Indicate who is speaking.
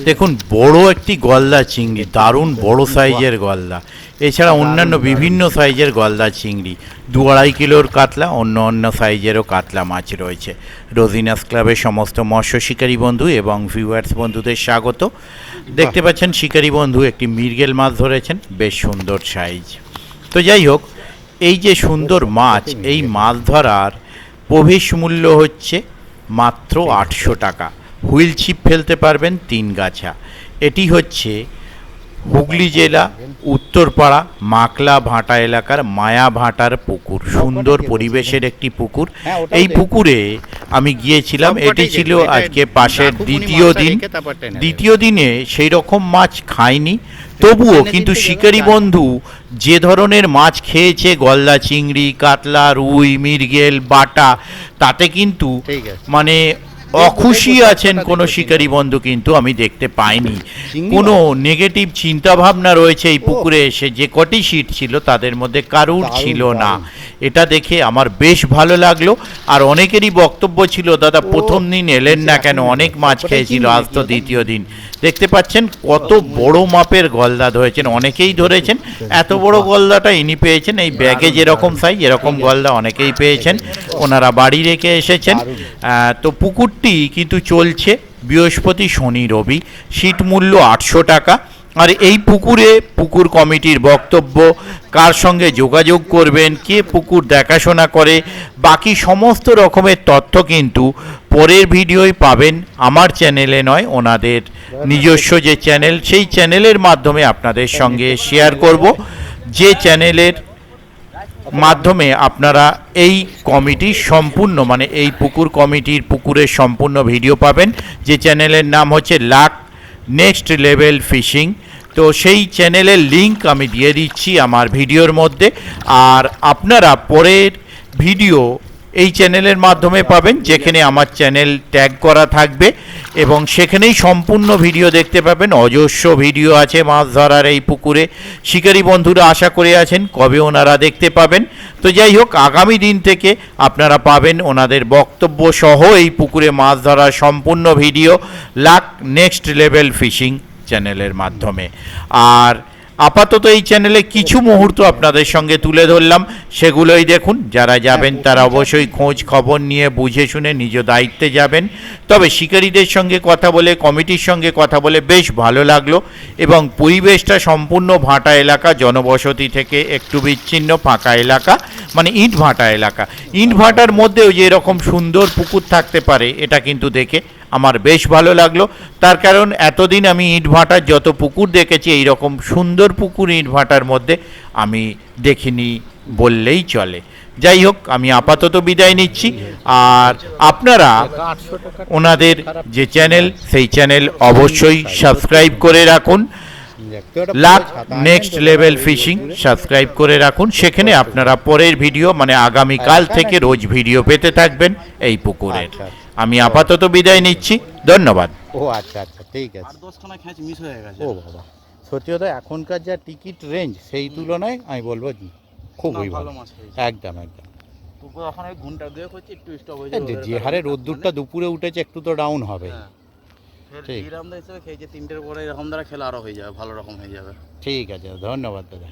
Speaker 1: দেখুন বড় একটি গলদা চিংড়ি, দারুণ বড় সাইজের গলদা। এছাড়া অন্যান্য বিভিন্ন সাইজের গলদা চিংড়ি, 2-2.5 কিলোর কাতলা, অন্য অন্য সাইজেরও কাতলা মাছ রয়েছে। রোজিনাস ক্লাবের সমস্ত মৎস্য শিকারী বন্ধু এবং ভিউয়ার্স বন্ধুদের স্বাগত। দেখতে পাচ্ছেন শিকারী বন্ধু একটি মৃগেল মাছ ধরেছেন, বেশ সুন্দর সাইজ। তো যাই হোক, এই যে সুন্দর মাছ, এই মাছ ধরার প্রবেশ মূল্য হচ্ছে মাত্র 800 টাকা। হুইল ছিপ ফেলতে পারবেন 3 গাছা। এটি হচ্ছে হুগলি জেলা উত্তরপাড়া মাকলা ভাটা এলাকার মায়া ভাটার পুকুর। সুন্দর পরিবেশের একটি পুকুর। এই পুকুরে আমি গিয়েছিলাম, এটি ছিল আজকে পাশের দ্বিতীয় দিনে সেই রকম মাছ খাইনি, তবুও কিন্তু শিকারী বন্ধু যে ধরনের মাছ খেয়েছে, গলদা চিংড়ি, কাতলা, রুই, মৃগেল, বাটা, তাতে কিন্তু মানে অখুশি আছেন কোনো শিকারী বন্ধু কিন্তু আমি দেখতে পাইনি। কোনো নেগেটিভ চিন্তাভাবনা রয়েছে এই পুকুরে এসে, যে কটি সিট ছিল তাদের মধ্যে কারুর ছিল না। এটা দেখে আমার বেশ ভালো লাগলো। আর অনেকেরই বক্তব্য ছিল, দাদা প্রথম দিন এলেন না কেন, অনেক মাছ খেয়েছিল, আজ তো দ্বিতীয় দিন। দেখতে পাচ্ছেন কত বড় মাপের গলদা ধরেছেন, অনেকেই ধরেছেন। এত বড় গলদাটা ইনি পেয়েছেন, এই ব্যাগে যেরকম সাইজ এরকম গলদা অনেকেই পেয়েছেন, ওনারা বাড়ি রেখে এসেছেন। তো পুকুরটি কিন্তু চলছে বৃহস্পতি, শনি, রবি। সিট মূল্য 800 টাকা। আর এই পুকুরে পুকুর কমিটির বক্তব্য, কার সঙ্গে যোগাযোগ করবেন, কে পুকুর দেখাশোনা করে, বাকি সমস্ত রকমের তথ্য কিন্তু পরের ভিডিওয় পাবেন। আমার চ্যানেলে নয়, ওনাদের নিজস্ব যে চ্যানেল, সেই চ্যানেলের মাধ্যমে আপনাদের সঙ্গে শেয়ার করব। যে চ্যানেলের মাধ্যমে আপনারা এই কমিটির সম্পূর্ণ, মানে এই পুকুর কমিটির পুকুরের সম্পূর্ণ ভিডিও পাবেন। যে চ্যানেলের নাম হচ্ছে লাক নেক্সট লেভেল ফিশিং। তো সেই চ্যানেলের লিংক আমি দিয়ে দিচ্ছি আমার ভিডিওর মধ্যে। আর আপনারা পরের ভিডিও এই চ্যানেলের মাধ্যমে পাবেন, যেখানে আমার চ্যানেল ট্যাগ করা থাকবে এবং সেখানেই সম্পূর্ণ ভিডিও দেখতে পাবেন। অজস্র ভিডিও আছে মাছ ধরার এই পুকুরে। শিকারী বন্ধুরা আশা করে আছেন কবে ওনারা দেখতে পাবেন। তো যাই হোক, আগামী দিন থেকে আপনারা পাবেন ওনাদের বক্তব্য সহ এই পুকুরে মাছ ধরার সম্পূর্ণ video Luck Next Level Fishing চ্যানেলের মাধ্যমে। আর আপাতত এই চ্যানেলে কিছু মুহূর্ত আপনাদের সঙ্গে তুলে ধরলাম, সেগুলোই দেখুন। যারা যাবেন তারা অবশ্যই খোঁজ খবর নিয়ে বুঝে শুনে নিজ দায়িত্বে যাবেন। তবে শিকারীদের সঙ্গে কথা বলে, কমিটির সঙ্গে কথা বলে বেশ ভালো লাগলো। এবং পরিবেশটা সম্পূর্ণ ভাটা এলাকা, জনবসতি থেকে একটু বিচ্ছিন্ন ফাঁকা এলাকা, মানে ইট ভাটা এলাকা। ইট ভাটার মধ্যেও যে এরকম সুন্দর পুকুর থাকতে পারে, এটা কিন্তু দেখে আমার বেশ ভালো লাগলো। তার কারণ এতদিন আমি ইট ভাটার যত পুকুর দেখেছি, এই রকম সুন্দর পুকুর ইট ভাটার মধ্যে আমি দেখিনি বললেই চলে। যাই হোক, আমি আপাতত বিদায় নিচ্ছি। আর আপনারা ওনাদের যে চ্যানেল, সেই চ্যানেল অবশ্যই সাবস্ক্রাইব করে রাখুন। Luck Next Level Fishing subscribe করে রাখুন। সেখানে আপনারা পরের ভিডিও, মানে আগামীকাল থেকে রোজ ভিডিও পেতে থাকবেন এই পুকুরের। আমি আপাতত বিদায় নিচ্ছি, ধন্যবাদ।
Speaker 2: ও আচ্ছা আচ্ছা, ঠিক আছে।
Speaker 3: 8-10খানা খ্যাঁচ মিস হয়ে গেছে।
Speaker 2: ও বাবা, সত্যি কথা, এখনকার যা টিকিট রেঞ্জ, সেই তুলনায় আমি বলবো খুবই ভালো মাছ হয়েছে। একদম একদম।
Speaker 3: পুকুর এখন এই ঘন্টা দুয়েক হচ্ছে, একটু স্টপ হয়ে যাবে।
Speaker 2: যে হারে রোদ্দুরটা দুপুরে উঠেছে, একটু তো ডাউন হবে।
Speaker 3: ঠিক, হিরামদা হিসেবে খেয়েছে 3টের পরে, এরকম দ্বারা খেলা আরও হয়ে যাবে, ভালো রকম হয়ে যাবে।
Speaker 2: ঠিক আছে, ধন্যবাদ দাদা।